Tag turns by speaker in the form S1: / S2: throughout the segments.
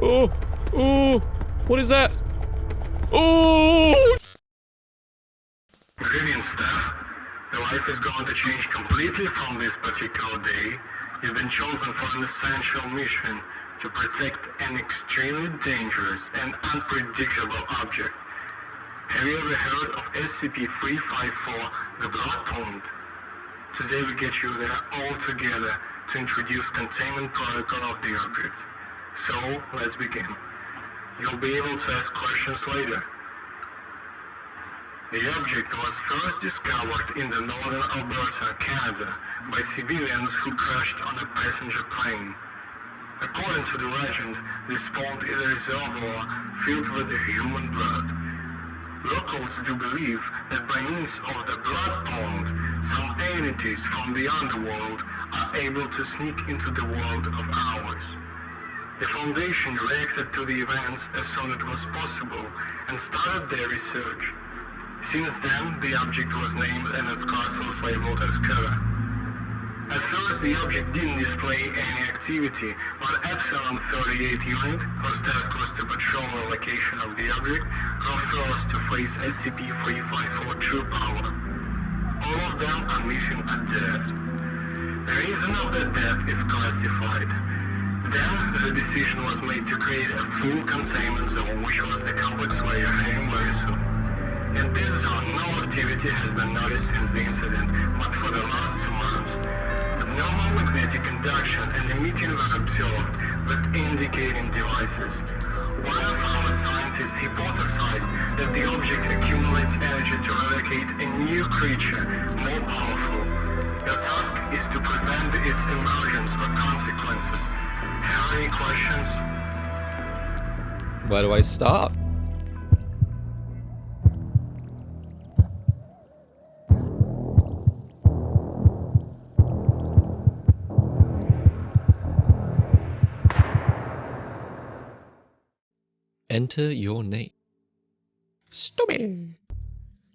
S1: Oh! Oh! What is that? Oh!
S2: Brilliant stuff. Your life is going to change completely from this particular day. You've been chosen for an essential mission to protect an extremely dangerous and unpredictable object. Have you ever heard of SCP-354, the Blood Pond? Today we get you there all together to introduce containment protocol of the object. So, let's begin. You'll be able to ask questions later. The object was first discovered in the northern Alberta, Canada, by civilians who crashed on a passenger plane. According to the legend, this pond is a reservoir filled with human blood. Locals do believe that by means of the blood pond, some entities from the underworld are able to sneak into the world of ours. The Foundation reacted to the events as soon as it was possible and started their research. Since then, the object was named and its class was labeled as Killer. At first, the object didn't display any activity, but Epsilon 38 unit, whose task was to patrol the location of the object, were first to face SCP-354 true power. All of them are missing at death. The reason of their death is classified. Then, the decision was made to create a full containment zone, which was the complex layer heading very soon. In this zone, no activity has been noticed since the incident, but for the last 2 months, abnormal magnetic induction and emitting were observed with indicating devices. One of our scientists hypothesized that the object accumulates energy to relocate a new creature, more powerful. Your task is to prevent its emergence or consequences. Have any questions?
S1: Where do I start? Enter your name. Stupid.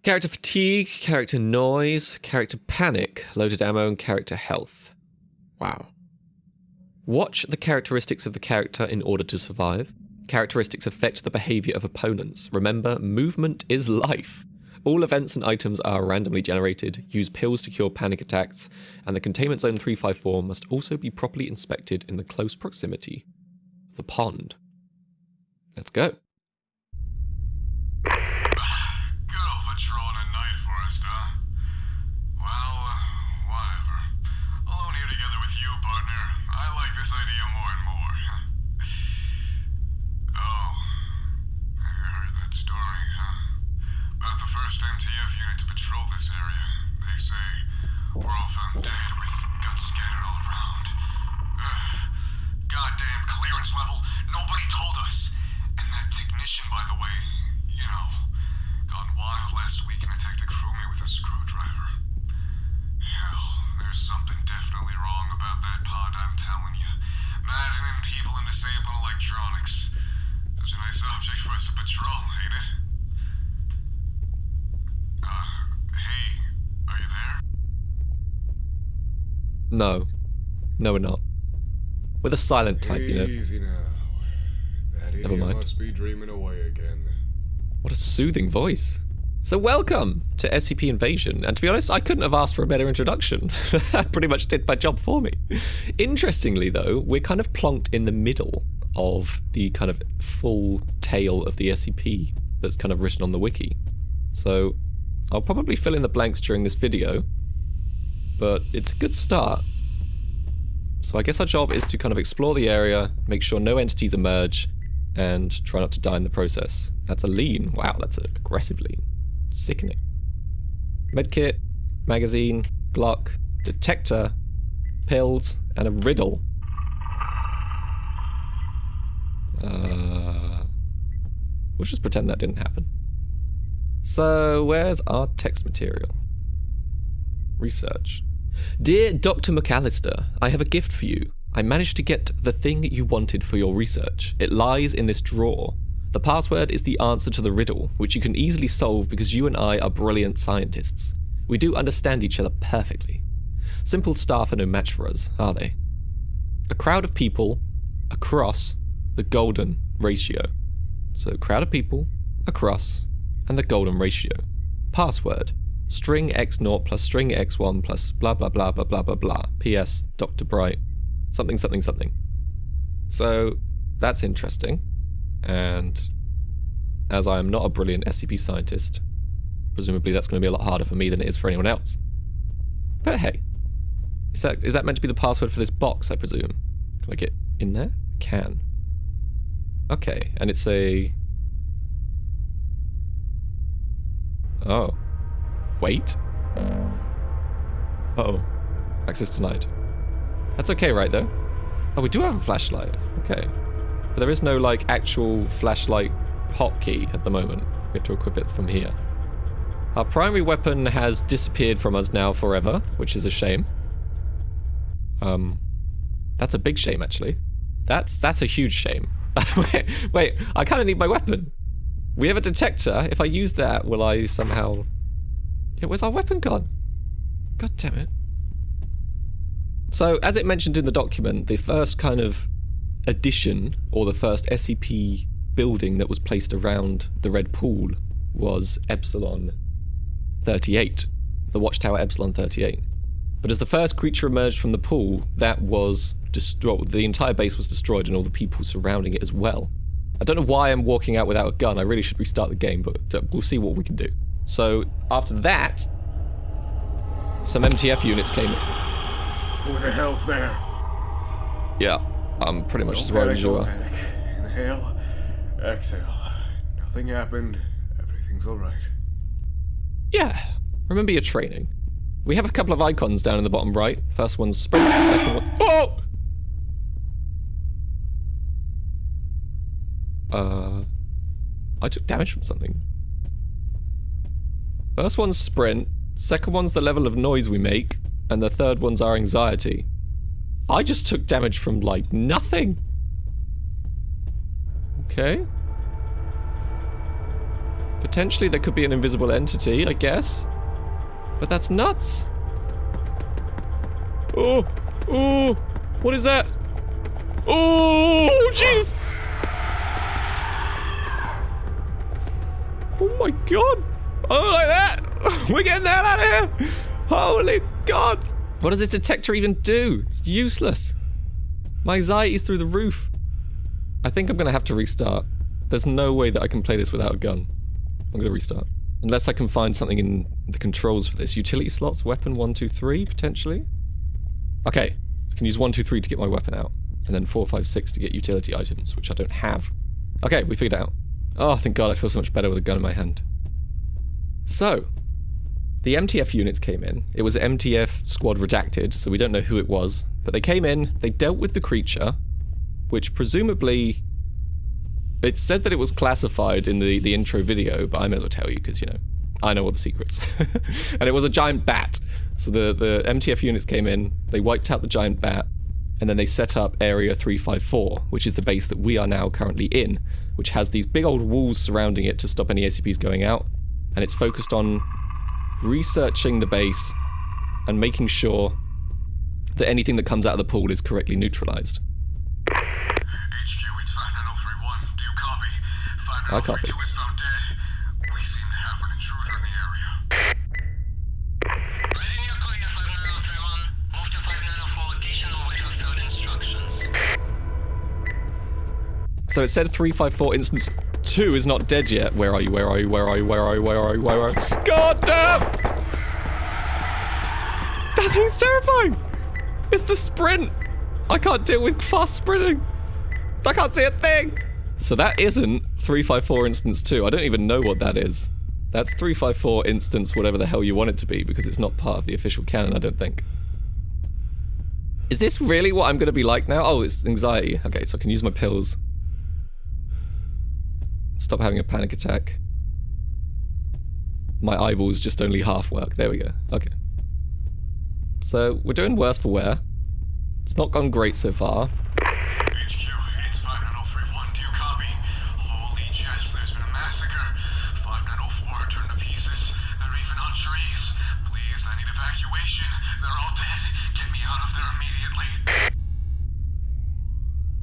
S1: Character fatigue, character noise, character panic, loaded ammo, and character health. Wow. Watch the characteristics of the character in order to survive. Characteristics affect the behavior of opponents. Remember, movement is life. All events and items are randomly generated. Use pills to cure panic attacks. And the Containment Zone 354 must also be properly inspected in the close proximity of the pond. Let's go.
S3: Good old patrol at night for us, huh? Well, whatever. Alone here together with you, partner. I like this idea more and more. Oh, have you heard that story, huh? About the first MTF unit to patrol this area. They say we're all found dead with guts scattered all around. Goddamn clearance level. Nobody told us. And that technician, by the way, you know, gone wild last week and attacked a crewmate with a screwdriver. Hell, there's something definitely wrong about that pod, I'm telling you. Maddening people and disabling electronics. Such a nice object for us to patrol, ain't it? Hey, are you there?
S1: No. No, we're not. We're the silent type, you know.
S4: Easy now. That
S1: Never
S4: idiot
S1: mind.
S4: must be dreaming away again.
S1: What a soothing voice. So welcome to SCP Invasion, and to be honest, I couldn't have asked for a better introduction. That pretty much did my job for me. Interestingly though, we're kind of plonked in the middle of the kind of full tale of the SCP that's kind of written on the wiki. So I'll probably fill in the blanks during this video, but it's a good start. So I guess our job is to kind of explore the area, make sure no entities emerge, and try not to die in the process. That's a lean. Wow, that's an aggressive lean. Sickening. Medkit, magazine, Glock, detector, pills, and a riddle. We'll just pretend that didn't happen. So, where's our text material? Research. Dear Dr. McAllister, I have a gift for you. I managed to get the thing you wanted for your research. It lies in this drawer. The password is the answer to the riddle, which you can easily solve because you and I are brilliant scientists. We do understand each other perfectly. Simple staff are no match for us, are they? A crowd of people, a cross, the golden ratio. So crowd of people, across, and the golden ratio. Password, string x0 plus string x1 plus blah blah blah blah blah blah blah. PS, Dr. Bright, something something something. So that's interesting. And as I am not a brilliant SCP scientist, presumably that's going to be a lot harder for me than it is for anyone else. But hey, is that meant to be the password for this box, I presume? Can I get in there? I can. Okay, and it's a... Oh. Wait. Uh-oh. Access denied. That's okay, right, though? Oh, we do have a flashlight. Okay. But there is no, like, actual flashlight hotkey at the moment. We have to equip it from here. Our primary weapon has disappeared from us now forever, which is a shame. That's a big shame, actually. That's a huge shame. wait, I kind of need my weapon. We have a detector. If I use that, will I somehow... Yeah, where's our weapon gone? God damn it. So, as it mentioned in the document, the first kind of addition, or the first SCP building that was placed around the Red Pool was Epsilon 38. The Watchtower Epsilon 38. But as the first creature emerged from the pool, that was destroyed. The entire base was destroyed and all the people surrounding it as well. I don't know why I'm walking out without a gun. I really should restart the game, but we'll see what we can do. So, after that, some MTF units came in.
S4: Who the hell's there?
S1: Yeah, I'm pretty much
S4: Don't
S1: as worried as you
S4: don't
S1: are.
S4: panic. Inhale, exhale. Nothing happened. Everything's alright.
S1: Yeah, remember your training. We have a couple of icons down in the bottom right. First one's sprint, the second one... Oh! I took damage from something. First one's sprint, second one's the level of noise we make, and the third one's our anxiety. I just took damage from, like, nothing. Okay. Potentially there could be an invisible entity, I guess. But that's nuts. Oh, oh, what is that? Oh, Jesus. Oh my God. I don't like that. We're getting the hell out of here. Holy God. What does this detector even do? It's useless. My anxiety's through the roof. I think I'm gonna have to restart. There's no way that I can play this without a gun. I'm gonna restart. Unless I can find something in the controls for this. Utility slots, weapon 1, 2, 3, potentially? Okay, I can use 1, 2, 3 to get my weapon out. And then 4, 5, 6 to get utility items, which I don't have. Okay, we figured it out. Oh, thank God, I feel so much better with a gun in my hand. So, the MTF units came in. It was MTF Squad Redacted, so we don't know who it was. But they came in, they dealt with the creature, which presumably... It said that it was classified in the intro video, but I may as well tell you, because, you know, I know all the secrets. And it was a giant bat. So the MTF units came in, they wiped out the giant bat, and then they set up Area 354, which is the base that we are now currently in, which has these big old walls surrounding it to stop any SCPs going out, and it's focused on researching the base and making sure that anything that comes out of the pool is correctly neutralized.
S3: HQ, it's 59031. Do you copy?
S1: I copy.
S3: 59032 is found dead. We seem to have an intruder in the area.
S5: Ready in your clear, 59031. Move to 594 location and wait for further instructions.
S1: So it said 354 instance 2 is not dead yet. Where are you? Where are you? Where are you? Where are you? Where are you? Where are you? God damn! That thing's terrifying! It's the sprint! I can't deal with fast sprinting! I can't see a thing! So that isn't 354 instance 2. I don't even know what that is. That's 354 instance whatever the hell you want it to be, because it's not part of the official canon, I don't think. Is this really what I'm gonna be like now? Oh, it's anxiety. Okay, so I can use my pills. Stop having a panic attack. My eyeballs just only half work. There we go. Okay. So, we're doing worse for wear. It's not gone great so far.
S3: HQ, it's 59031. Do you copy? Holy jets, there's been a massacre. 5904 turned to pieces. They're even on trees. Please, I need evacuation. They're all dead. Get me out of there immediately.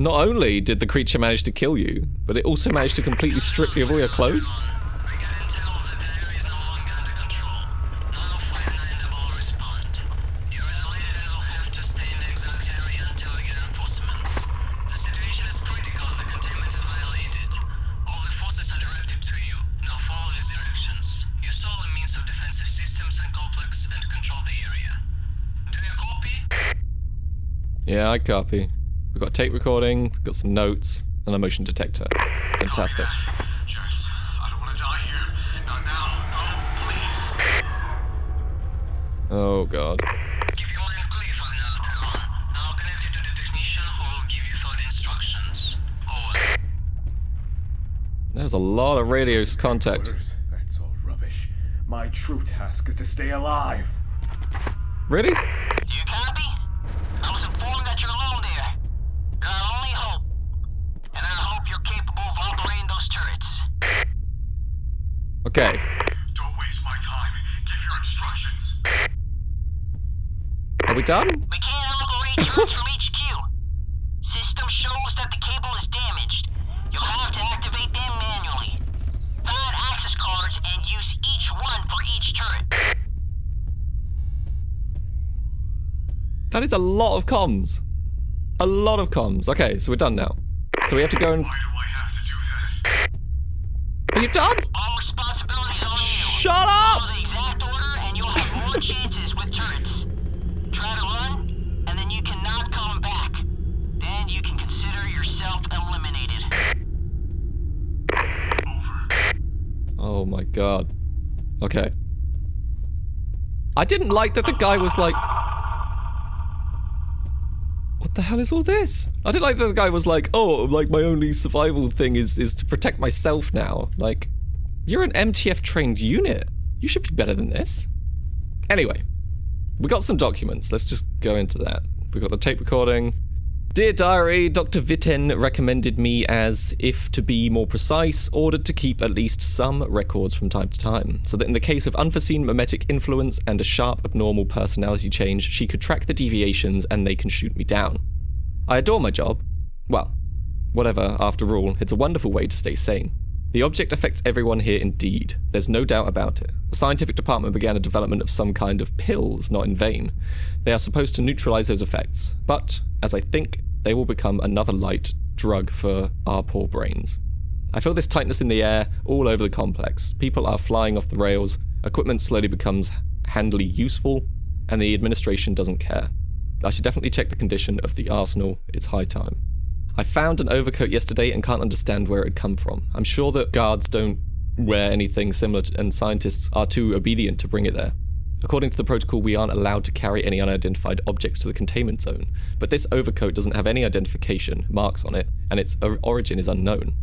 S1: Not only did the creature manage to kill you, but it also managed to completely strip you of all your clothes.
S5: We got intel that the area is no longer under control. 9059 will respond. You're isolated and will have to stay in the exact area until we get reinforcements. The situation is critical as the containment is violated. All the forces are directed to you. Now follow these directions. Use all the means of defensive systems and complex and control the area. Do you copy?
S1: Yeah, I copy. We've got a tape recording, we've got some notes, and a motion detector. Fantastic.
S3: Jess, I don't want to die here. Not now. No, please.
S1: Oh god.
S5: Keep your mind clear for now, Tyrone. I'll connect you to the technician who will give you further instructions. Over.
S1: There's a lot of radio contact.
S4: Orders? That's all rubbish. My true task is to stay alive.
S1: Really?
S5: You copy? I was informed that you're alone there. You're our only hope. And I hope you're capable of operating those turrets.
S1: Okay.
S3: Don't waste my time. Give your instructions.
S1: Are we done?
S5: We can't operate turrets from HQ. System shows that the cable is damaged. You'll have to activate them manually. Find access cards and use each one for each turret.
S1: That is a lot of comms. A lot of comms. Okay, so we're done now. So we have to go and...
S3: Why do I have to do that?
S1: Are you done?
S5: All responsibilities on you.
S1: Shut
S5: Follow
S1: up!
S5: the exact order and you'll have more chances with turrets. Try to run, and then you cannot come back. Then you can consider yourself eliminated.
S1: Oh my god. Okay. I didn't like that the guy was like... What the hell is all this? I didn't like that the guy was like, oh, like my only survival thing is to protect myself now. Like, you're an MTF trained unit. You should be better than this. Anyway, we got some documents. Let's just go into that. We got the tape recording. Dear Diary, Dr. Vitten recommended me as, if to be more precise, ordered to keep at least some records from time to time, so that in the case of unforeseen mimetic influence and a sharp abnormal personality change, she could track the deviations and they can shoot me down. I adore my job. Well, whatever, after all, it's a wonderful way to stay sane. The object affects everyone here indeed, there's no doubt about it. The scientific department began a development of some kind of pills, not in vain. They are supposed to neutralize those effects, but, as I think, they will become another light drug for our poor brains. I feel this tightness in the air all over the complex. People are flying off the rails, equipment slowly becomes handily useful, and the administration doesn't care. I should definitely check the condition of the arsenal, it's high time. I found an overcoat yesterday and can't understand where it had come from. I'm sure that guards don't wear anything similar and scientists are too obedient to bring it there. According to the protocol, we aren't allowed to carry any unidentified objects to the containment zone, but this overcoat doesn't have any identification marks on it, and its origin is unknown.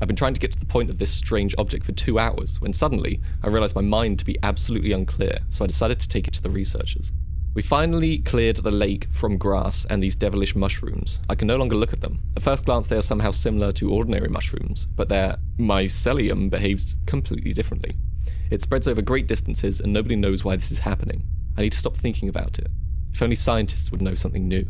S1: I've been trying to get to the point of this strange object for 2 hours, when suddenly I realized my mind to be absolutely unclear, so I decided to take it to the researchers. We finally cleared the lake from grass and these devilish mushrooms. I can no longer look at them. At first glance, they are somehow similar to ordinary mushrooms, but their mycelium behaves completely differently. It spreads over great distances, and nobody knows why this is happening. I need to stop thinking about it. If only scientists would know something new.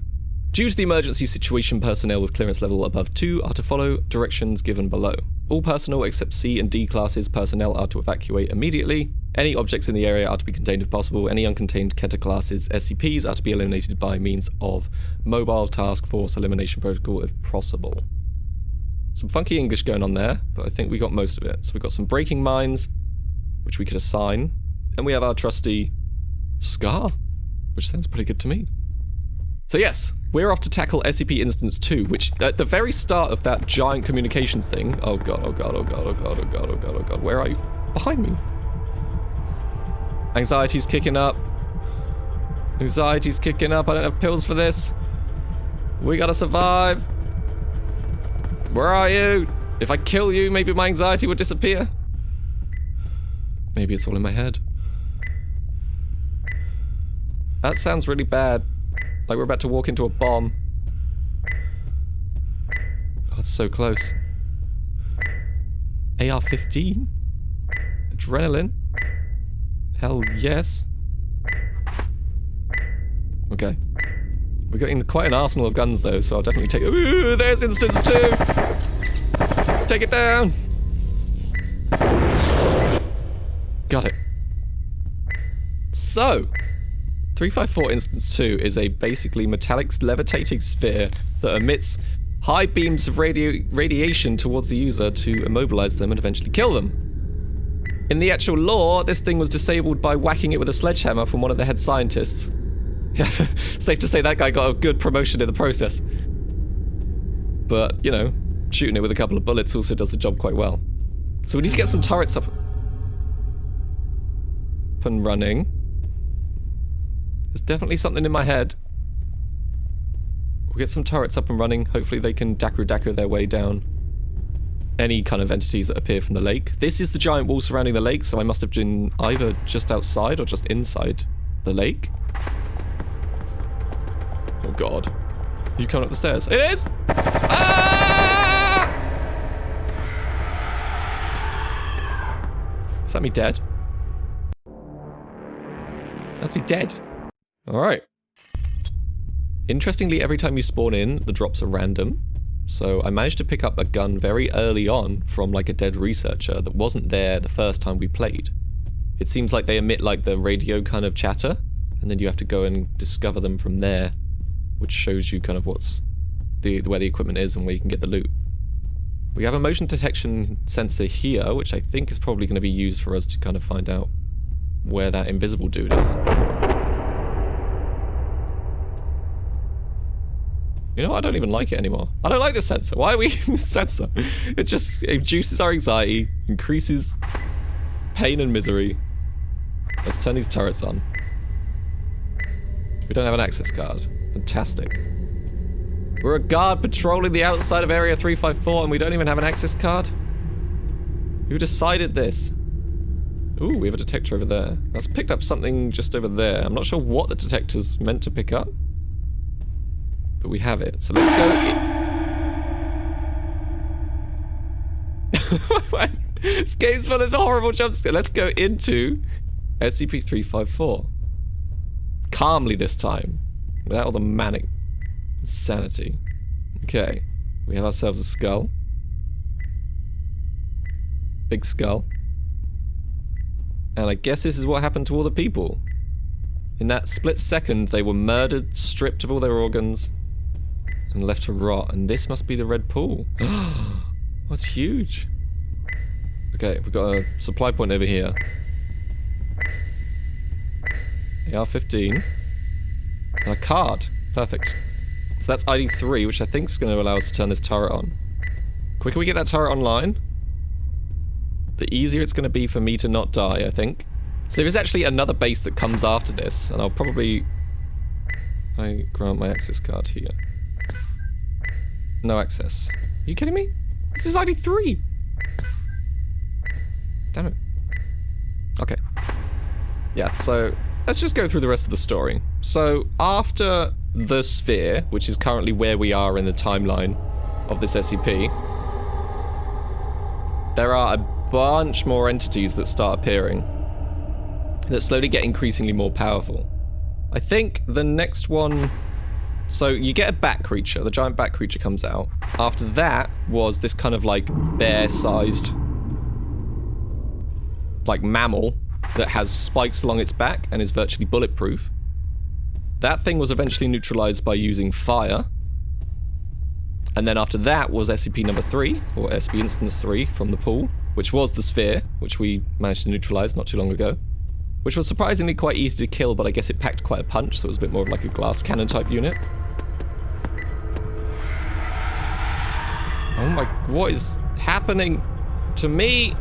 S1: Due to the emergency situation, personnel with clearance level above 2 are to follow directions given below. All personnel except C and D classes personnel are to evacuate immediately. Any objects in the area are to be contained if possible. Any uncontained Keta classes SCPs are to be eliminated by means of Mobile Task Force Elimination Protocol if possible. Some funky English going on there, but I think we got most of it. So we got some breaking mines, which we could assign, and we have our trusty Scar, which sounds pretty good to me. So yes, we're off to tackle SCP Instance 2, which at the very start of that giant communications thing, oh god, oh god, oh god, oh god, oh god, oh god, oh god, where are you? Behind me. Anxiety's kicking up. Anxiety's kicking up, I don't have pills for this. We gotta survive. Where are you? If I kill you, maybe my anxiety would disappear. Maybe it's all in my head. That sounds really bad. Like we're about to walk into a bomb. Oh, it's so close. AR-15? Adrenaline? Hell yes. Okay. We're getting quite an arsenal of guns though, so I'll definitely take... Ooh, there's instance 2! Take it down! Got it. So, 354 instance 2 is a basically metallic levitating sphere that emits high beams of radiation towards the user to immobilize them and eventually kill them. In the actual lore, this thing was disabled by whacking it with a sledgehammer from one of the head scientists. Safe to say that guy got a good promotion in the process. But, you know, shooting it with a couple of bullets also does the job quite well. So we need to get some turrets up and running. There's definitely something in my head. We'll get some turrets up and running. Hopefully they can dacre their way down any kind of entities that appear from the lake. This is the giant wall surrounding the lake, so I must have been either just outside or just inside the lake. Oh god. Are you coming up the stairs? It is! Ah! Is that me dead? That's me dead. Alright. Interestingly, every time you spawn in, the drops are random. So I managed to pick up a gun very early on from like a dead researcher that wasn't there the first time we played. It seems like they emit like the radio kind of chatter, and then you have to go and discover them from there, which shows you kind of what's where the equipment is and where you can get the loot. We have a motion detection sensor here, which I think is probably going to be used for us to kind of find out where that invisible dude is. You know what? I don't even like it anymore. I don't like this sensor. Why are we using this sensor? It just reduces our anxiety, increases pain and misery. Let's turn these turrets on. We don't have an access card. Fantastic. We're a guard patrolling the outside of Area 354 and we don't even have an access card? Who decided this? Ooh, we have a detector over there. That's picked up something just over there. I'm not sure what the detector's meant to pick up. But we have it, so let's go in. This game's full of horrible jumpscares. Let's go into SCP-354. Calmly this time. Without all the manic insanity. Okay. We have ourselves a skull. Big skull. And I guess this is what happened to all the people. In that split second, they were murdered, stripped of all their organs, and left to rot. And this must be the red pool. That's huge. Okay, we've got a supply point over here. AR-15. And a card. Perfect. So that's ID 3, which I think is going to allow us to turn this turret on. The quicker we get that turret online, the easier it's going to be for me to not die, I think. So there is actually another base that comes after this, and I'll probably... I grant my access card here. No access. Are you kidding me? This is ID 3! Damn it. Okay. Yeah, so let's just go through the rest of the story. So after the sphere, which is currently where we are in the timeline of this SCP, there are a bunch more entities that start appearing that slowly get increasingly more powerful. I think the next one... So you get a bat creature, the giant bat creature comes out. After that was this kind of like bear-sized like mammal that has spikes along its back and is virtually bulletproof. That thing was eventually neutralized by using fire. And then after that was SCP number 3, or SCP Instance 3 from the pool, which was the sphere, which we managed to neutralize not too long ago. Which was surprisingly quite easy to kill, but I guess it packed quite a punch, so it was a bit more of like a glass cannon type unit. Oh my, what is happening to me?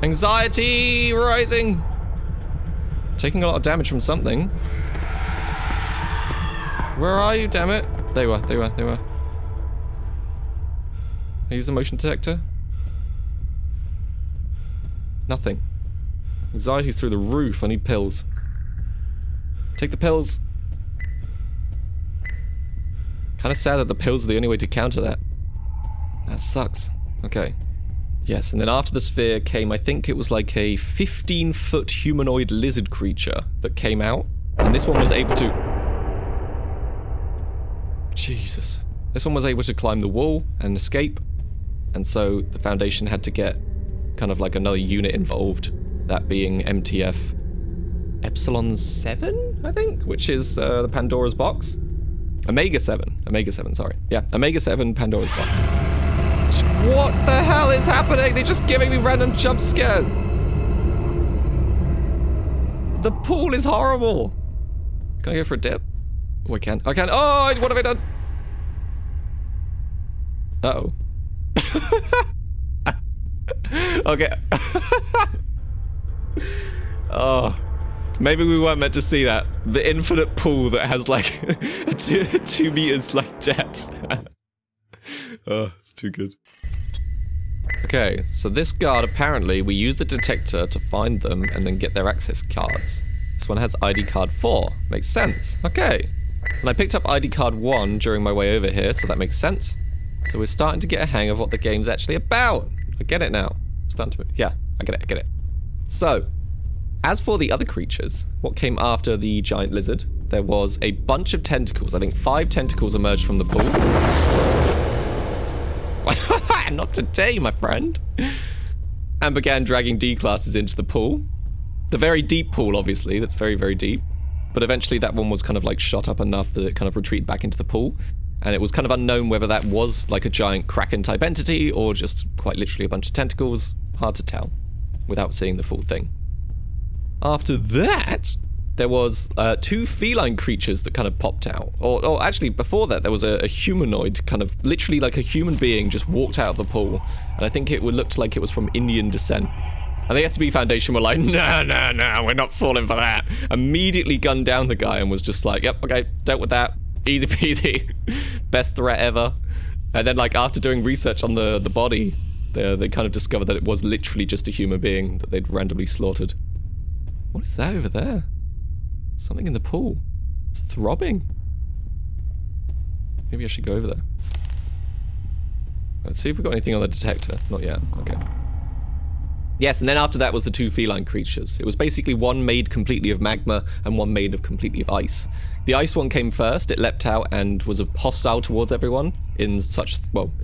S1: Anxiety rising. Taking a lot of damage from something. Where are you, damn it? They were. I use the motion detector. Nothing. Anxiety's through the roof. I need pills. Take the pills. Kind of sad that the pills are the only way to counter that. That sucks. Okay. Yes, and then after the sphere came, I think it was like a 15-foot humanoid lizard creature that came out. And this one was able to... Jesus. This one was able to climb the wall and escape, and so the Foundation had to get kind of like another unit involved, that being MTF Epsilon 7, I think, which is the Pandora's box. Omega 7, sorry. Yeah, Omega 7, Pandora's box. What the hell is happening? They're just giving me random jump scares. The pool is horrible. Can I go for a dip? Oh, I can. I can. Oh, what have I done? Uh-oh. Okay. Oh. Maybe we weren't meant to see that. The infinite pool that has like 2 meters like depth. Oh, it's too good. Okay, so this guard, apparently, we use the detector to find them and then get their access cards. This one has ID card 4. Makes sense. Okay. And I picked up ID card 1 during my way over here, so that makes sense. So we're starting to get a hang of what the game's actually about. I get it now. Yeah, I get it. So, as for the other creatures, what came after the giant lizard, there was a bunch of tentacles. I think 5 tentacles emerged from the pool. Not today, my friend. And began dragging D-classes into the pool. The very deep pool, obviously. That's very, very deep. But eventually that one was kind of like shot up enough that it kind of retreated back into the pool. And it was kind of unknown whether that was like a giant Kraken-type entity or just quite literally a bunch of tentacles. Hard to tell without seeing the full thing. After that, there was 2 feline creatures that kind of popped out. Or actually, before that, there was a humanoid, kind of literally like a human being just walked out of the pool. And I think it looked like it was from Indian descent. And the SCP Foundation were like, no, we're not falling for that. Immediately gunned down the guy and was just like, yep, okay, dealt with that. Easy peasy. Best threat ever. And then, like, after doing research on the body, they kind of discovered that it was literally just a human being that they'd randomly slaughtered. What is that over there? Something in the pool. It's throbbing. Maybe I should go over there. Let's see if we've got anything on the detector. Not yet. Okay. Yes, and then after that was the 2 feline creatures. It was basically one made completely of magma and one made of completely of ice. The ice one came first. It leapt out and was hostile towards everyone in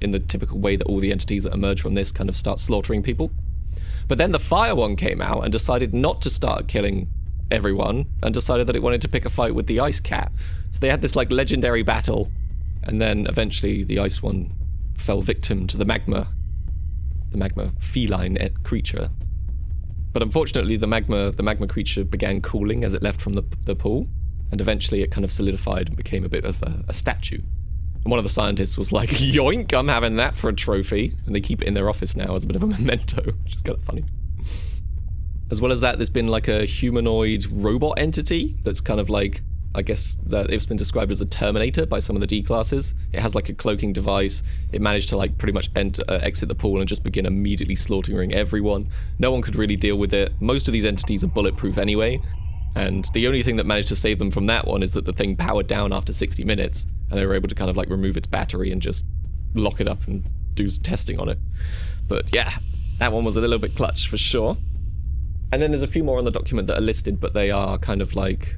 S1: in the typical way that all the entities that emerge from this kind of start slaughtering people. But then the fire one came out and decided not to start killing everyone and decided that it wanted to pick a fight with the ice cat. So they had this like legendary battle, and then eventually the ice one fell victim to the magma feline creature. But unfortunately the magma creature began cooling as it left from the pool, and eventually it kind of solidified and became a bit of a statue. And one of the scientists was like, yoink, I'm having that for a trophy. And they keep it in their office now as a bit of a memento, which is kind of funny. As well as that, there's been like a humanoid robot entity that's kind of like, I guess that it's been described as a Terminator by some of the D-classes. It has like a cloaking device. It managed to like pretty much exit the pool and just begin immediately slaughtering everyone. No one could really deal with it. Most of these entities are bulletproof anyway. And the only thing that managed to save them from that one is that the thing powered down after 60 minutes, and they were able to kind of like remove its battery and just lock it up and do testing on it. But yeah, that one was a little bit clutch for sure. And then there's a few more on the document that are listed, but they are kind of like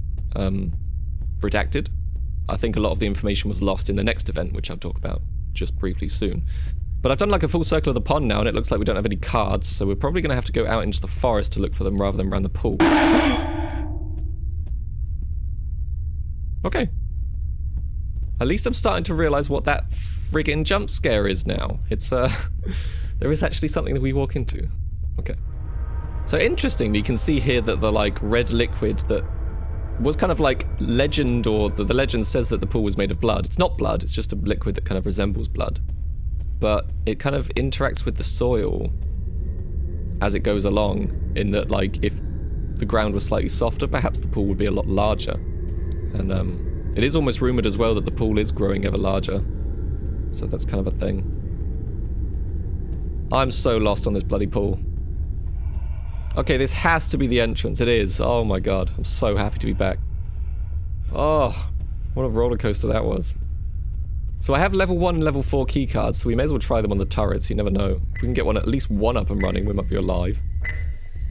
S1: redacted. I think a lot of the information was lost in the next event, which I'll talk about just briefly soon. But I've done like a full circle of the pond now, and it looks like we don't have any cards, so we're probably going to have to go out into the forest to look for them rather than around the pool. Okay. At least I'm starting to realize what that friggin' jump scare is now. It's, there is actually something that we walk into. Okay. So interestingly, you can see here that the, like, red liquid that was kind of like legend, or the legend says that the pool was made of blood. It's not blood, it's just a liquid that kind of resembles blood. But it kind of interacts with the soil as it goes along, in that, like, if the ground was slightly softer, perhaps the pool would be a lot larger. And it is almost rumoured as well that the pool is growing ever larger. So that's kind of a thing. I'm so lost on this bloody pool. Okay, this has to be the entrance. It is. Oh my god. I'm so happy to be back. Oh, what a roller coaster that was. So I have level 1 and level 4 keycards, so we may as well try them on the turrets. You never know. If we can get at least one up and running, we might be alive.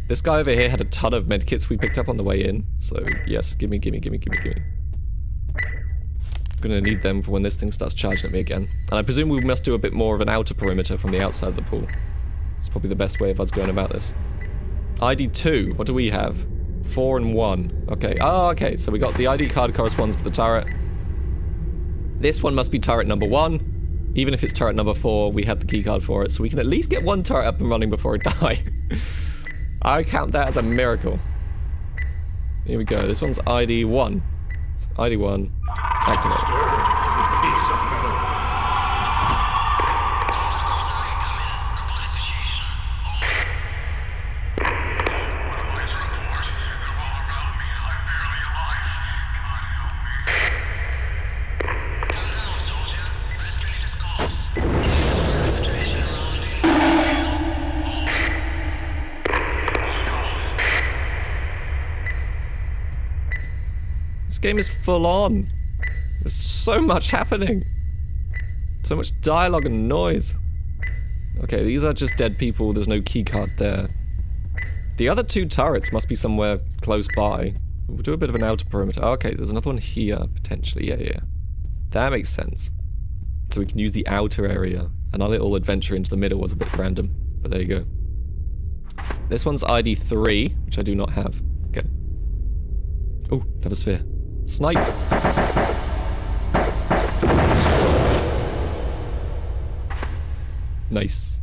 S1: This guy over here had a ton of medkits we picked up on the way in, so yes, gimme. Gonna need them for when this thing starts charging at me again. And I presume we must do a bit more of an outer perimeter from the outside of the pool. It's probably the best way of us going about this. ID 2, what do we have? 4 and 1. Okay, oh, okay, so we got the ID card corresponds to the turret. This one must be turret number 1. Even if it's turret number 4, we have the key card for it, so we can at least get one turret up and running before it die. I count that as a miracle. Here we go, this one's ID 1. It's ID 1. Activate. This game is full on. There's so much happening. So much dialogue and noise. Okay, these are just dead people. There's no keycard there. The other 2 turrets must be somewhere close by. We'll do a bit of an outer perimeter. Okay, there's another one here, potentially. Yeah. That makes sense. So we can use the outer area. And our little adventure into the middle was a bit random. But there you go. This one's ID 3, which I do not have. Okay. Oh, another sphere. Snipe! Nice.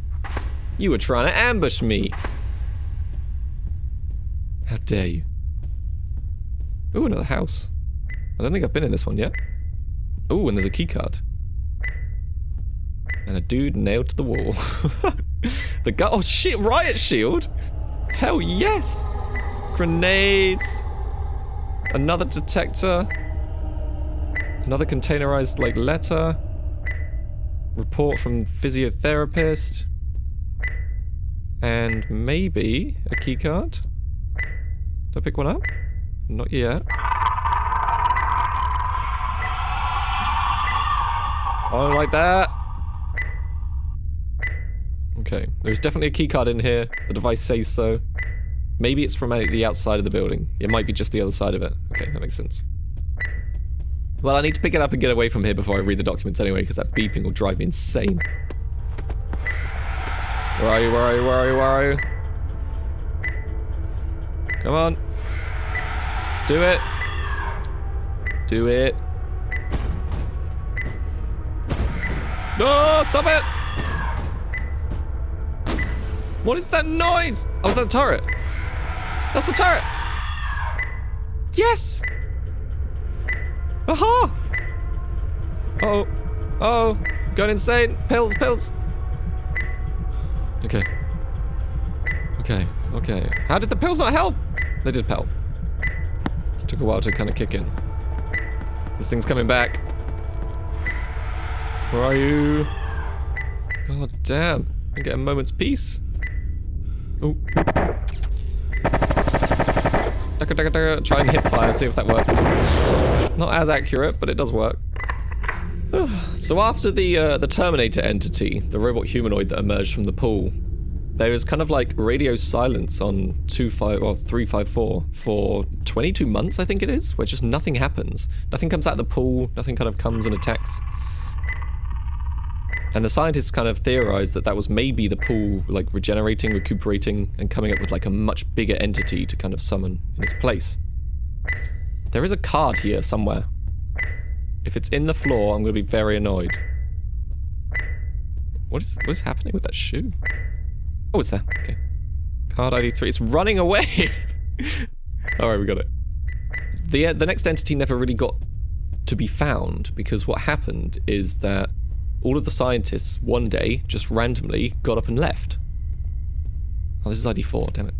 S1: You were trying to ambush me! How dare you. Ooh, another house. I don't think I've been in this one yet. Ooh, and there's a keycard. And a dude nailed to the wall. The guy. Oh shit, riot shield! Hell yes! Grenades! Another detector. Another containerized, like, letter. Report from physiotherapist. And maybe a keycard. Did I pick one up? Not yet. I don't like that. Okay, there's definitely a keycard in here. The device says so. Maybe it's from the outside of the building. It might be just the other side of it. Okay, that makes sense. Well, I need to pick it up and get away from here before I read the documents anyway, because that beeping will drive me insane. Where are you? Where are you? Where are you? Where are you? Come on. Do it. Do it. No, stop it! What is that noise? Oh, is that a turret? That's the turret! Yes! Aha! Oh. Oh. Going insane. Pills, pills. Okay. Okay, okay. How did the pills not help? They did help. It took a while to kind of kick in. This thing's coming back. Where are you? God damn. I get a moment's peace. Oh. Try and hip fire, see if that works. Not as accurate, but it does work. So after the Terminator entity, the robot humanoid that emerged from the pool, there was kind of like radio silence on 354 for 22 months, I think it is, where just nothing happens. Nothing comes out of the pool, nothing kind of comes and attacks. And the scientists kind of theorized that that was maybe the pool, like, regenerating, recuperating, and coming up with, like, a much bigger entity to kind of summon in its place. There is a card here somewhere. If it's in the floor, I'm going to be very annoyed. What is happening with that shoe? Oh, it's there. Okay. Card ID 3. It's running away! Alright, we got it. The next entity never really got to be found, because what happened is that all of the scientists, one day, just randomly, got up and left. Oh, this is ID 4, damn it.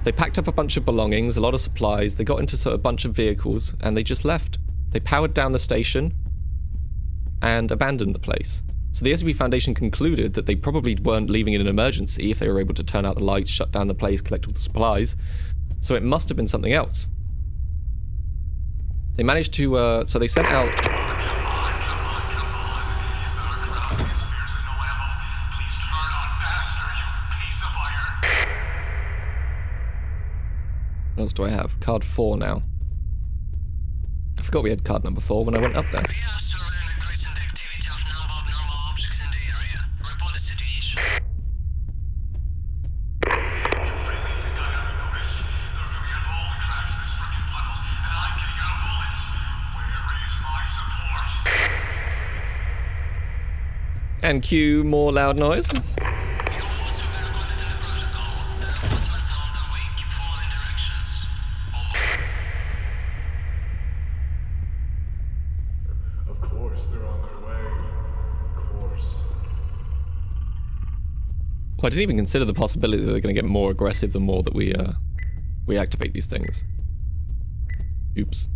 S1: They packed up a bunch of belongings, a lot of supplies, they got into a bunch of vehicles, and they just left. They powered down the station, and abandoned the place. So the SCP Foundation concluded that they probably weren't leaving in an emergency if they were able to turn out the lights, shut down the place, collect all the supplies. So it must have been something else. They managed to, so they sent out... What else do I have? Card 4 now. forgot we had card number 4 when I went up there.
S5: We have surveying increasing the activity of number of abnormal objects in the area. Report the situation.
S1: And cue more loud noise.
S5: You also were according to the protocol. The reinforcements are on their way. Keep following directions. Over.
S4: Of course, they're on their way. Of course.
S1: Well, I didn't even consider the possibility that they're going to get more aggressive the more that we activate these things. Oops.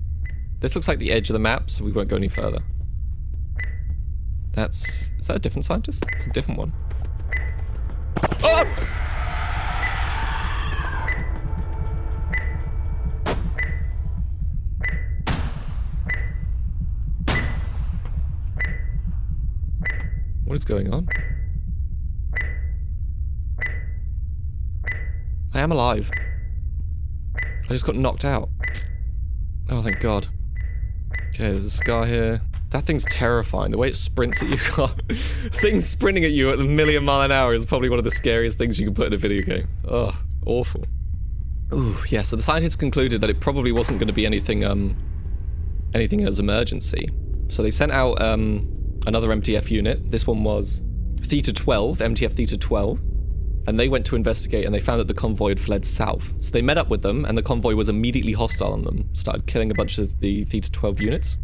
S1: This looks like the edge of the map, so we won't go any further. Is that a different scientist? It's a different one. Oh! What is going on? I am alive. I just got knocked out. Oh, thank God. Okay, there's a scar here. That thing's terrifying. The way it sprints at you. Things sprinting at you at a million mile an hour is probably one of the scariest things you can put in a video game. Ugh, awful. Ooh, yeah, so the scientists concluded that it probably wasn't going to be anything as emergency. So they sent out another MTF unit. This one was Theta 12, MTF Theta 12. And they went to investigate and they found that the convoy had fled south. So they met up with them and the convoy was immediately hostile on them. Started killing a bunch of the Theta 12 units.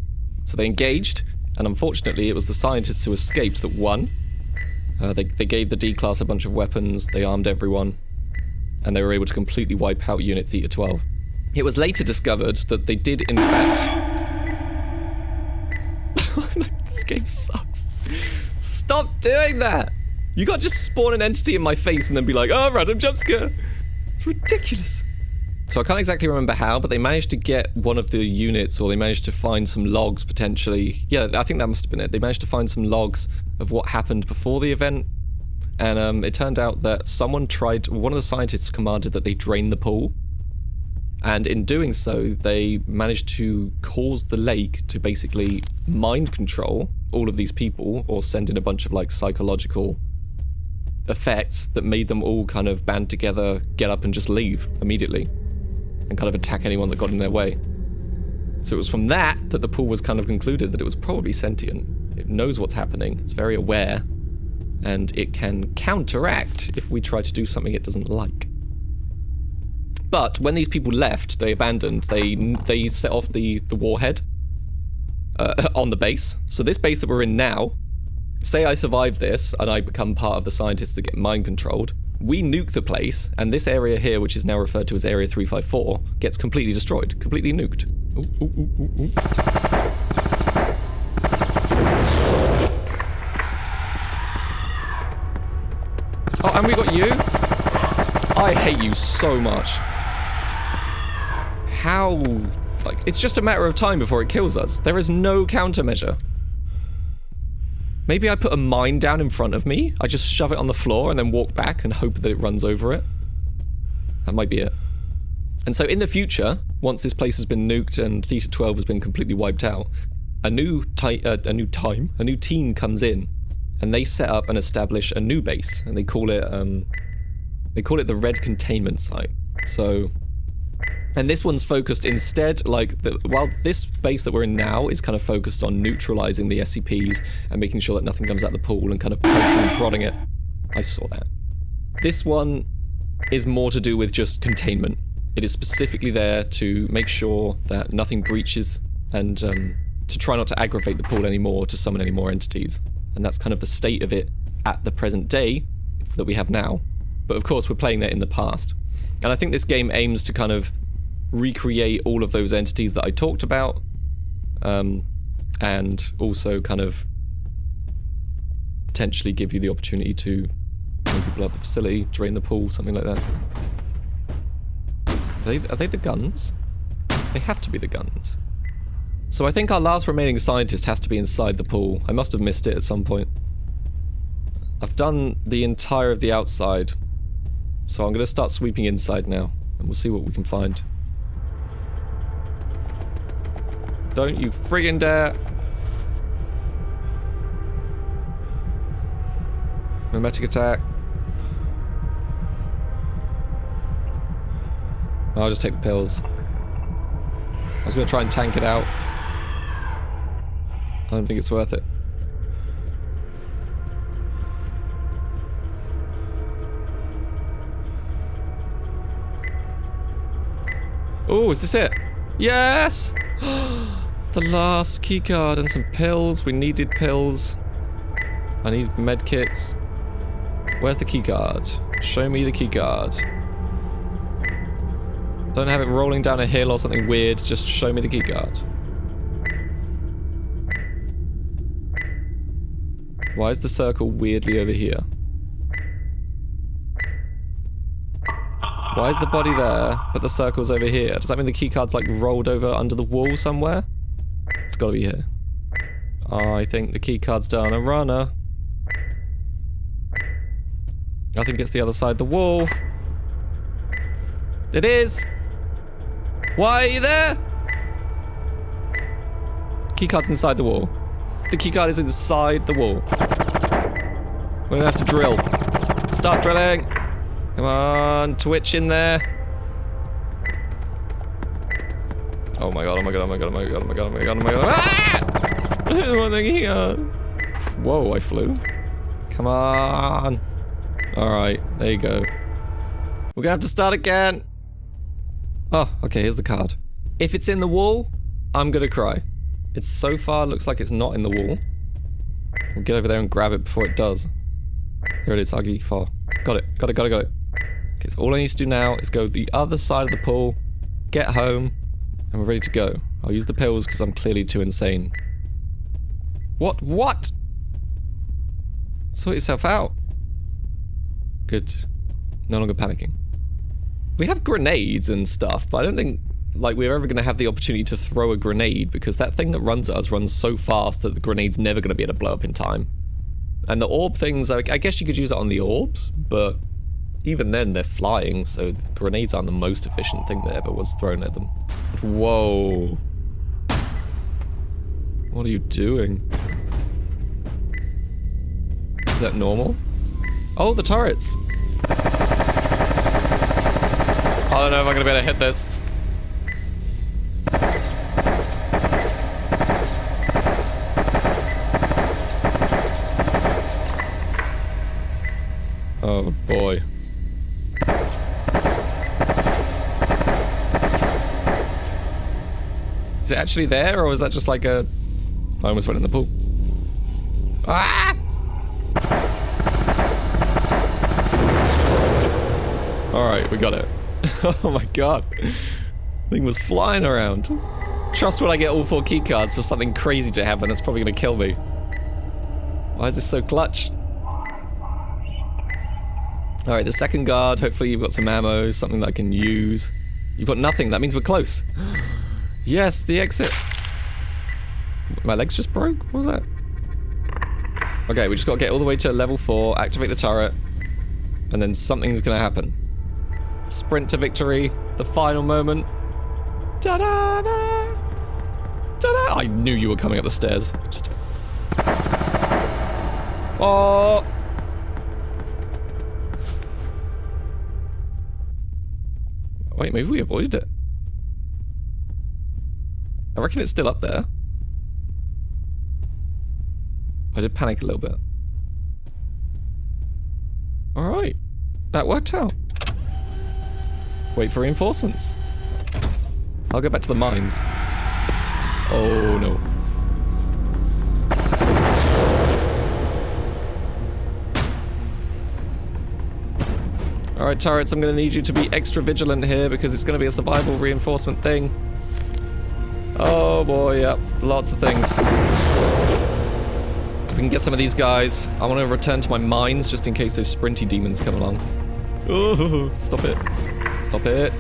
S1: So they engaged, and unfortunately it was the scientists who escaped that won. They gave the D-Class a bunch of weapons, they armed everyone, and they were able to completely wipe out Unit Theta 12. It was later discovered that they did in fact... This game sucks. Stop doing that! You can't just spawn an entity in my face and then be like, oh, random jump scare! It's ridiculous. So I can't exactly remember how, but they managed to get one of the units, or they managed to find some logs potentially. Yeah, I think that must have been it. They managed to find some logs of what happened before the event, and it turned out that one of the scientists commanded that they drain the pool, and in doing so, they managed to cause the lake to basically mind control all of these people, or send in a bunch of like psychological effects that made them all kind of band together, get up and just leave immediately. And kind of attack anyone that got in their way. So it was from that the pool was kind of concluded that it was probably sentient. It knows what's happening, it's very aware, and it can counteract if we try to do something it doesn't like. But when these people left, they abandoned, they set off the warhead on the base. So this base that we're in now, say I survive this and I become part of the scientists that get mind controlled, we nuke the place, and this area here, which is now referred to as Area 354, gets completely destroyed, completely nuked. Ooh, ooh, ooh, ooh, ooh. Oh, and we got you? I hate you so much. How? Like, it's just a matter of time before it kills us. There is no countermeasure. Maybe I put a mine down in front of me, I just shove it on the floor and then walk back and hope that it runs over it. That might be it. And so in the future, once this place has been nuked and Theta 12 has been completely wiped out, a new team comes in, and they set up and establish a new base, and they call it the Red Containment Site. So, and this one's focused instead, while this base that we're in now is kind of focused on neutralizing the SCPs and making sure that nothing comes out the pool and kind of poking and prodding it. I saw that. This one is more to do with just containment. It is specifically there to make sure that nothing breaches and to try not to aggravate the pool anymore, to summon any more entities. And that's kind of the state of it at the present day that we have now. But of course, we're playing that in the past. And I think this game aims to kind of recreate all of those entities that I talked about, and also kind of potentially give you the opportunity to maybe blow up the facility, drain the pool, something like that. Are they the guns? They have to be the guns. So I think our last remaining scientist has to be inside the pool. I must have missed it at some point. I've done the entire of the outside, so I'm going to start sweeping inside now, and we'll see what we can find. Don't you friggin' dare. Mimetic attack. I'll just take the pills. I was gonna try and tank it out. I don't think it's worth it. Oh, is this it? Yes! The last keycard and some pills. We needed pills. I need medkits. Where's the keycard? Show me the keycard. Don't have it rolling down a hill or something weird. Just show me the keycard. Why is the circle weirdly over here? Why is the body there, but the circle's over here? Does that mean the keycard's like rolled over under the wall somewhere? It's gotta be here. I think the keycard's down a runner. I think it's the other side of the wall. It is! Why are you there? Keycard's inside the wall. The keycard is inside the wall. We're gonna have to drill. Start drilling! Come on, Twitch in there. Oh my god, oh my god, oh my god, oh my god, oh my god, oh my god, oh my god. Ah! There's one thing here. Whoa, I flew. Come on. Alright, there you go. We're gonna have to start again. Oh, okay, here's the card. If it's in the wall, I'm gonna cry. It so far looks like it's not in the wall. We'll get over there and grab it before it does. Here it is, IKI-4. Got it, got it, got it, got it. Okay, so all I need to do now is go the other side of the pool, get home, and we're ready to go. I'll use the pills because I'm clearly too insane. What? What? Sort yourself out. Good. No longer panicking. We have grenades and stuff, but I don't think like we're ever going to have the opportunity to throw a grenade because that thing that runs at us runs so fast that the grenade's never going to be able to blow up in time. And the orb things, I guess you could use it on the orbs, but even then they're flying, so grenades aren't the most efficient thing that ever was thrown at them. Whoa. What are you doing? Is that normal? Oh, the turrets! I don't know if I'm gonna be able to hit this. Oh boy. Is it actually there, or is that just like a... I almost went in the pool. Ah! Alright, we got it. Oh my god. Thing was flying around. Trust when I get all 4 keycards for something crazy to happen, that's probably gonna kill me. Why is this so clutch? Alright, the second guard, hopefully you've got some ammo, something that I can use. You've got nothing, that means we're close. Yes, the exit. My legs just broke? What was that? Okay, we just gotta get all the way to level 4, activate the turret, and then something's gonna happen. Sprint to victory, the final moment. Ta-da-da! Ta-da! I knew you were coming up the stairs. Just... Oh! Wait, maybe we avoided it. I reckon it's still up there. I did panic a little bit. Alright. That worked out. Wait for reinforcements. I'll go back to the mines. Oh no. Alright, turrets, I'm gonna need you to be extra vigilant here because it's gonna be a survival reinforcement thing. Oh boy, yep, lots of things. If we can get some of these guys, I want to return to my mines just in case those sprinty demons come along. Oh, stop it. Stop it.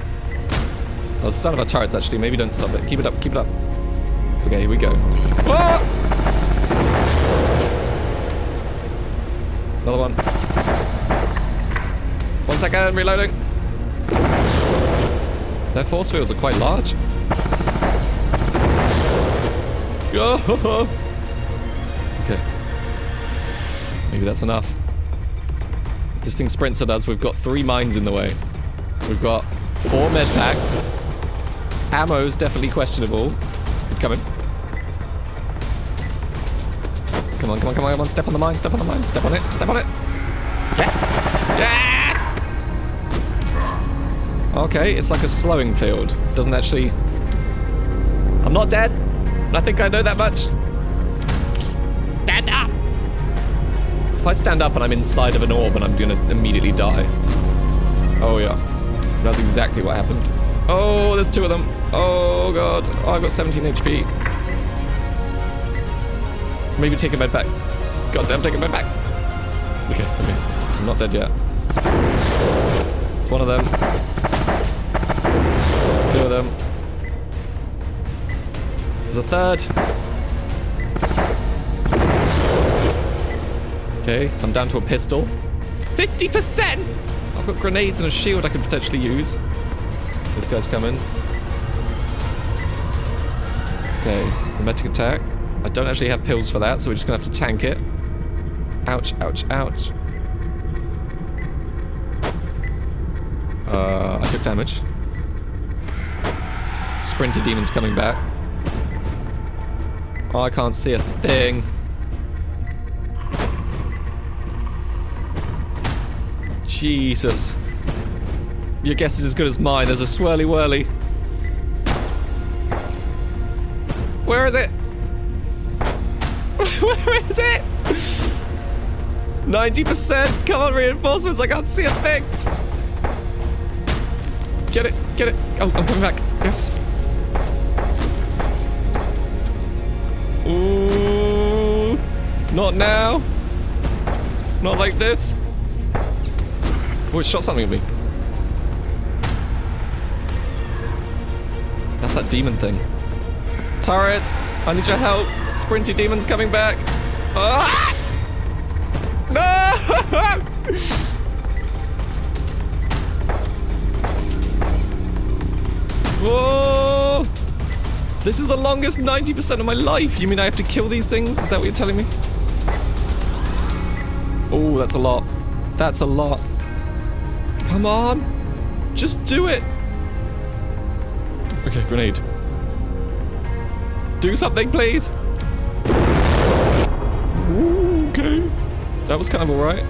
S1: Oh, the sound of our turrets actually, maybe don't stop it. Keep it up, keep it up. Okay, here we go. Ah! Another one. 1 second, reloading. Their force fields are quite large. Oh. Okay. Maybe that's enough. If this thing sprints at us, we've got 3 mines in the way. We've got 4 med packs. Ammo's definitely questionable. It's coming. Come on, come on, come on, come on. Step on the mine, step on the mine, step on it, step on it. Yes! Yes! Okay, it's like a slowing field. Doesn't actually... I'm not dead. I think I know that much. Stand up! If I stand up and I'm inside of an orb and I'm gonna immediately die. Oh yeah. That's exactly what happened. Oh, there's 2 of them. Oh god. Oh, I've got 17 HP. Maybe take a med back. Goddamn, take a med back. Okay, okay. I'm not dead yet. It's one of them. 2 of them. There's a 3rd. Okay, I'm down to a pistol. 50%! I've got grenades and a shield I could potentially use. This guy's coming. Okay, hermetic attack. I don't actually have pills for that, so we're just gonna have to tank it. Ouch, ouch, ouch. I took damage. Sprinter demon's coming back. Oh, I can't see a thing. Jesus. Your guess is as good as mine. There's a swirly whirly. Where is it? Where is it? 90%. Come on, reinforcements. I can't see a thing. Get it. Get it. Oh, I'm coming back. Yes. Ooh. Not now. Not like this. Oh, it shot something at me. That's that demon thing. Turrets, I need your help. Sprinty demon's coming back. Ah! No! Whoa! This is the longest 90% of my life. You mean I have to kill these things? Is that what you're telling me? Oh, that's a lot. That's a lot. Come on. Just do it. Okay, grenade. Do something, please. Ooh, okay. That was kind of alright.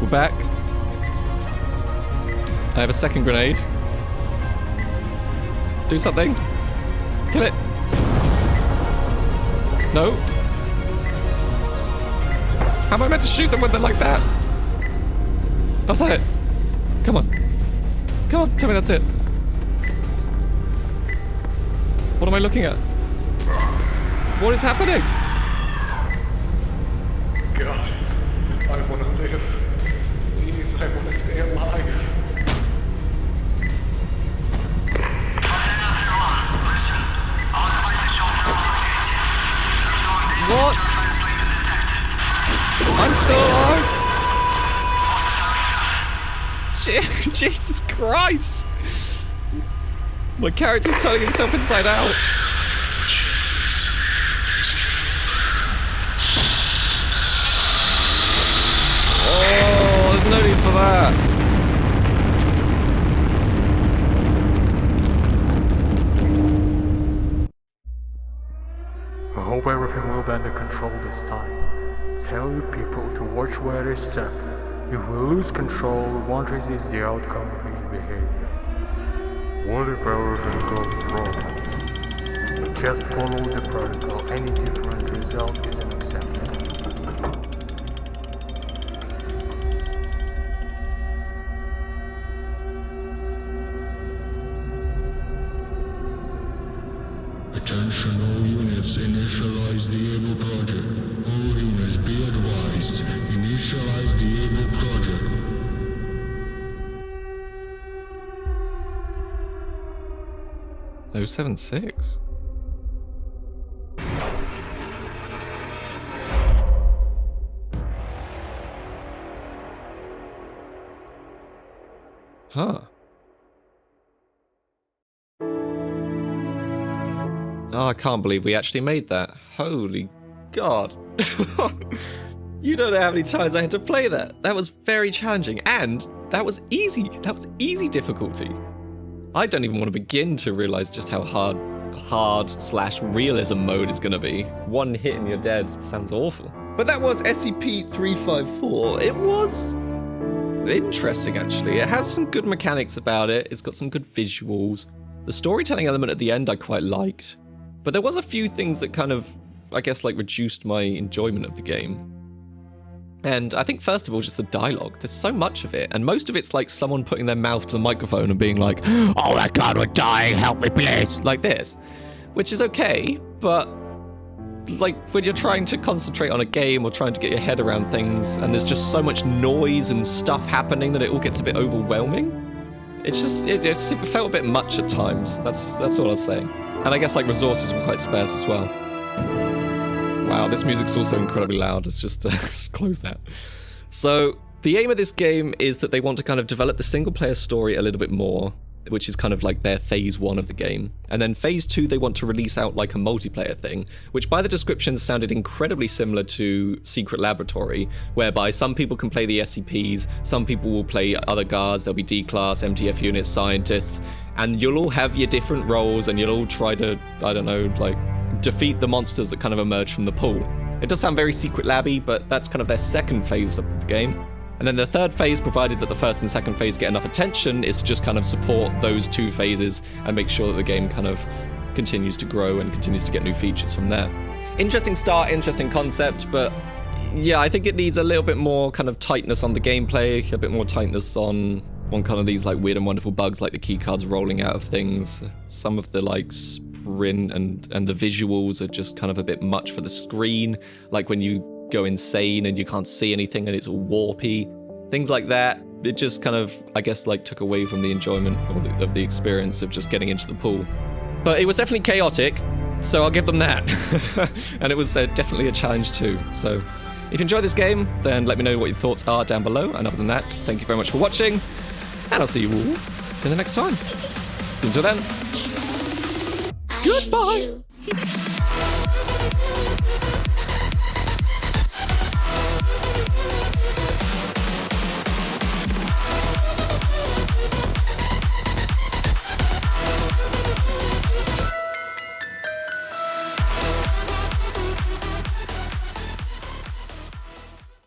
S1: We're back. I have a second grenade. Do something. Kill it. No. How am I meant to shoot them when they're like that? How's that it? Come on. Come on, tell me that's it. What am I looking at? What is happening?
S4: God, I want to live. Please, I want to stay alive.
S1: What? I'm still alive? Jesus Christ! My character's turning himself inside out. Oh, there's no need for that.
S2: I hope everything will be under control this time. Tell your people to watch where they step. If we lose control, we won't resist the outcome of his behavior. What if everything goes wrong? Just follow the protocol. Any different result is unacceptable.
S6: Attention all units, initialize the Able Project. All units be advised, initialize the Able Project.
S1: 076? Huh. Oh, I can't believe we actually made that. Holy God. You don't know how many times I had to play that. That was very challenging, and that was easy. That was easy difficulty. I don't even want to begin to realize just how hard/realism mode is going to be. One hit and you're dead. Sounds awful. But that was SCP-354. It was interesting, actually. It has some good mechanics about it. It's got some good visuals. The storytelling element at the end I quite liked. But there was a few things that kind of, I guess, like reduced my enjoyment of the game. And I think, first of all, just the dialogue. There's so much of it, and most of it's like someone putting their mouth to the microphone and being like, "Oh my God, we're dying, help me please," like this. Which is okay, but like when you're trying to concentrate on a game or trying to get your head around things, and there's just so much noise and stuff happening that it all gets a bit overwhelming. It's just, it felt a bit much at times. That's all I was saying. And I guess like resources were quite sparse as well. Wow, this music's also incredibly loud. Let's just close that. So, the aim of this game is that they want to kind of develop the single-player story a little bit more, which is kind of like their phase 1 of the game. And then phase 2, they want to release out like a multiplayer thing, which by the descriptions sounded incredibly similar to Secret Laboratory, whereby some people can play the SCPs, some people will play other guards, there'll be D-class, MTF units, scientists, and you'll all have your different roles and you'll all try to, I don't know, like, defeat the monsters that kind of emerge from the pool. It does sound very Secret Labby, but that's kind of their second phase of the game. And then the third phase, provided that the first and second phase get enough attention, is to just kind of support those two phases and make sure that the game kind of continues to grow and continues to get new features from there. Interesting start, interesting concept, but yeah, I think it needs a little bit more kind of tightness on the gameplay, a bit more tightness on kind of these like weird and wonderful bugs like the keycards rolling out of things. Some of the like sprint and the visuals are just kind of a bit much for the screen, like when you go insane and you can't see anything and it's all warpy, things like that. It just kind of, I guess, like took away from the enjoyment of the experience of just getting into the pool. But it was definitely chaotic, so I'll give them that. And it was definitely a challenge too. So if you enjoy this game, then let me know what your thoughts are down below. And other than that, thank you very much for watching, and I'll see you all in the next time. So until then, goodbye!